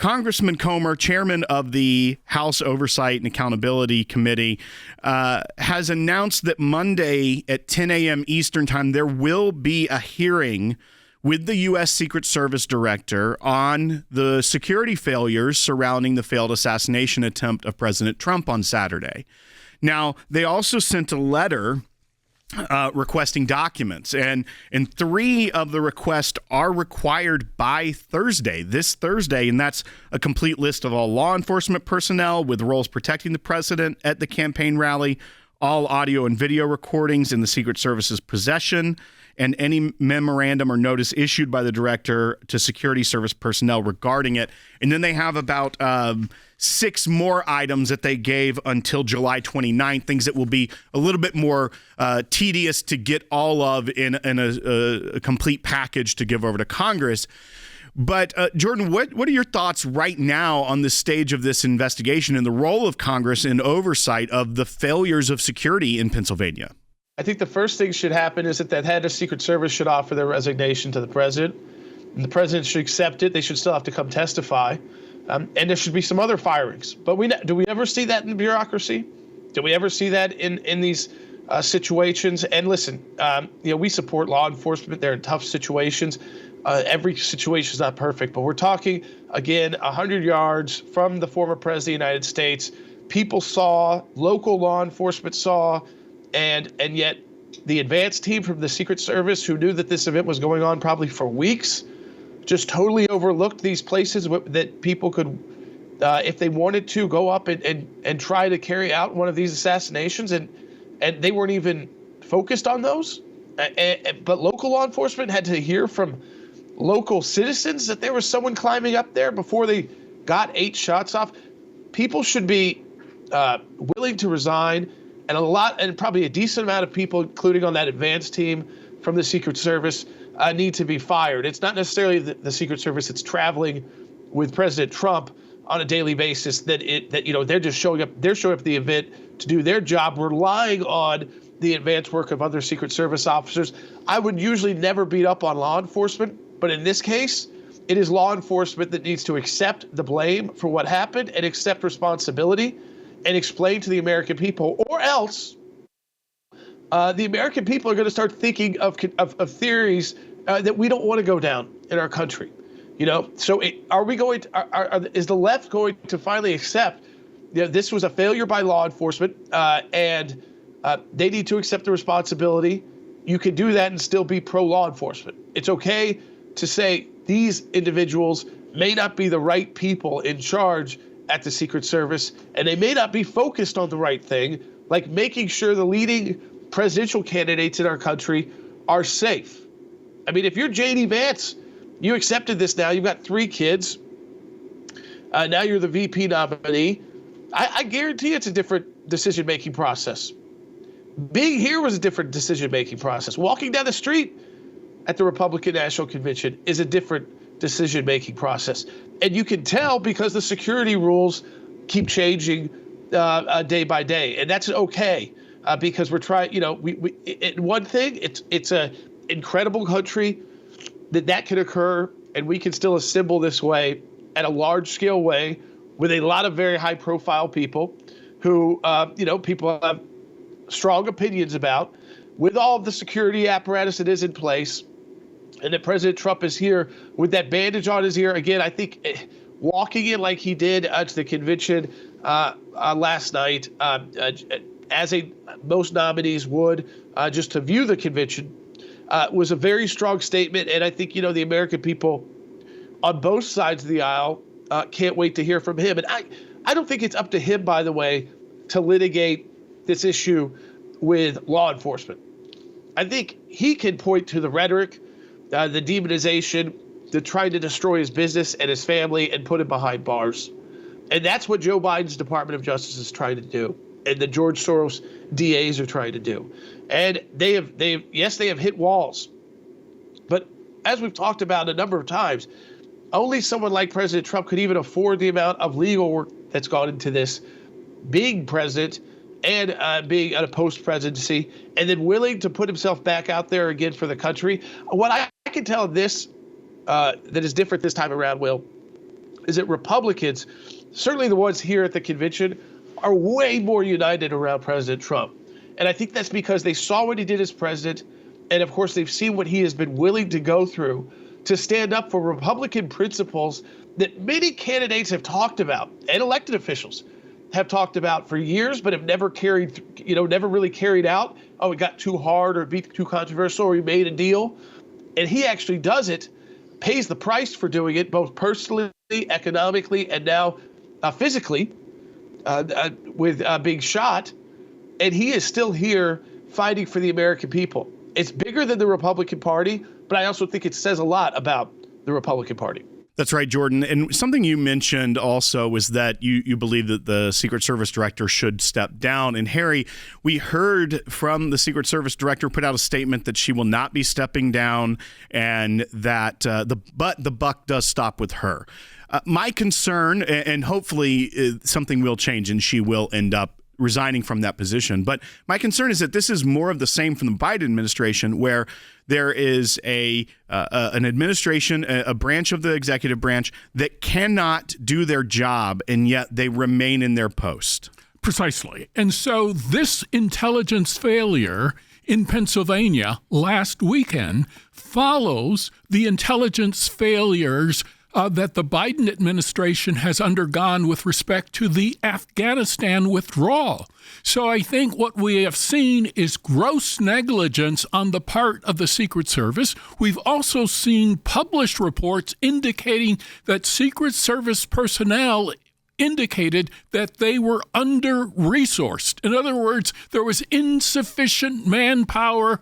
Congressman Comer, chairman of the House Oversight and Accountability Committee, has announced that Monday at 10 a.m. Eastern Time, there will be a hearing with the U.S. Secret Service director on the security failures surrounding the failed assassination attempt of President Trump on Saturday. Now, they also sent a letter requesting documents, and 3 of the requests are required by this Thursday, and that's a complete list of all law enforcement personnel with roles protecting the president at the campaign rally, all audio and video recordings in the Secret Service's possession, and any memorandum or notice issued by the director to security service personnel regarding it. And then they have about 6 more items that they gave until July 29th, things that will be a little bit more tedious to get all of in a complete package to give over to Congress. But Jordan, what are your thoughts right now on the stage of this investigation and the role of Congress in oversight of the failures of security in Pennsylvania? I think the first thing should happen is that the head of Secret Service should offer their resignation to the president, and the president should accept it. They should still have to come testify, and there should be some other firings. But do we ever see that in the bureaucracy? Do we ever see that in these situations? And listen, we support law enforcement. They're in tough situations. Every situation is not perfect, but we're talking, again, 100 yards from the former president of the United States. People saw, local law enforcement saw, and yet the advance team from the Secret Service, who knew that this event was going on probably for weeks, just totally overlooked these places that people could, if they wanted to, go up and try to carry out one of these assassinations, and they weren't even focused on those. But local law enforcement had to hear from local citizens that there was someone climbing up there before they got 8 shots off. People should be willing to resign. And probably a decent amount of people, including on that advance team from the Secret Service, need to be fired. It's not necessarily the Secret Service that's traveling with President Trump on a daily basis that they're just showing up. They're showing up at the event to do their job, relying on the advance work of other Secret Service officers. I would usually never beat up on law enforcement, but in this case, it is law enforcement that needs to accept the blame for what happened and accept responsibility and explain to the American people, or else the American people are going to start thinking of theories that we don't want to go down in our country. So are we going to, is the left going to finally accept this was a failure by law enforcement and they need to accept the responsibility? You can do that and still be pro-law enforcement. It's okay to say these individuals may not be the right people in charge at the Secret Service, and they may not be focused on the right thing, like making sure the leading presidential candidates in our country are safe. I mean, if you're J.D. Vance, you accepted this now. You've got 3 kids. Now you're the VP nominee. I guarantee it's a different decision-making process. Being here was a different decision-making process. Walking down the street at the Republican National Convention is a different decision-making process. And you can tell because the security rules keep changing day by day. And that's okay because we're trying, one thing, it's a incredible country that can occur, and we can still assemble this way at a large-scale way with a lot of very high-profile people who, people have strong opinions about, with all of the security apparatus that is in place. And that President Trump is here with that bandage on his ear. Again, I think walking in like he did to the convention last night, as most nominees would, just to view the convention, was a very strong statement. And I think, the American people on both sides of the aisle can't wait to hear from him. And I don't think it's up to him, by the way, to litigate this issue with law enforcement. I think he can point to the rhetoric, the demonization, the trying to destroy his business and his family and put him behind bars. And that's what Joe Biden's Department of Justice is trying to do, and the George Soros DAs are trying to do. And they have hit walls. But as we've talked about a number of times, only someone like President Trump could even afford the amount of legal work that's gone into this, being president and being at a post-presidency, and then willing to put himself back out there again for the country. What I can tell this that is different this time around, Will, is that Republicans, certainly the ones here at the convention, are way more united around President Trump. And I think that's because they saw what he did as president. And of course, they've seen what he has been willing to go through to stand up for Republican principles that many candidates have talked about and elected officials have talked about for years, but have never really carried out. Oh, it got too hard or too controversial, or he made a deal. And he actually does it, pays the price for doing it, both personally, economically, and now physically with being shot. And he is still here fighting for the American people. It's bigger than the Republican Party, but I also think it says a lot about the Republican Party. That's right, Jordan. And something you mentioned also was that you believe that the Secret Service director should step down. And Harry, we heard from the Secret Service director put out a statement that she will not be stepping down and that the buck does stop with her. My concern, and hopefully something will change and she will end up resigning from that position. But my concern is that this is more of the same from the Biden administration, where there is an administration, a branch of the executive branch that cannot do their job, and yet they remain in their post. Precisely. And so this intelligence failure in Pennsylvania last weekend follows the intelligence failures that the Biden administration has undergone with respect to the Afghanistan withdrawal. So I think what we have seen is gross negligence on the part of the Secret Service. We've also seen published reports indicating that Secret Service personnel indicated that they were under-resourced. In other words, there was insufficient manpower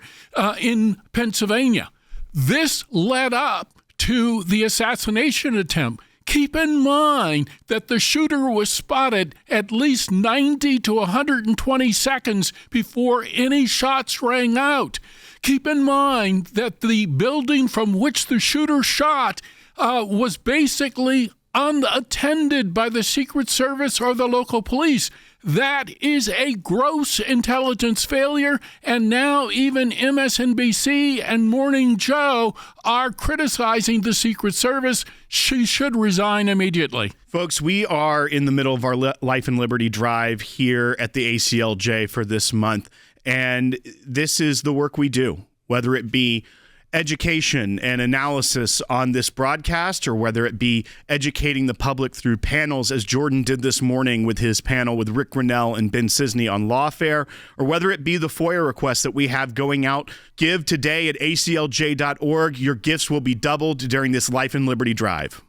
in Pennsylvania. This led up to the assassination attempt. Keep in mind that the shooter was spotted at least 90 to 120 seconds before any shots rang out. Keep in mind that the building from which the shooter shot was basically unattended by the Secret Service or the local police. That is a gross intelligence failure, and now even MSNBC and Morning Joe are criticizing the Secret Service. She should resign immediately. Folks, we are in the middle of our Life and Liberty drive here at the ACLJ for this month, and this is the work we do, whether it be education and analysis on this broadcast, or whether it be educating the public through panels, as Jordan did this morning with his panel with Rick Grinnell and Ben Cisney on lawfare, or whether it be the FOIA requests that we have going out. Give today at aclj.org. Your gifts will be doubled during this Life and Liberty drive.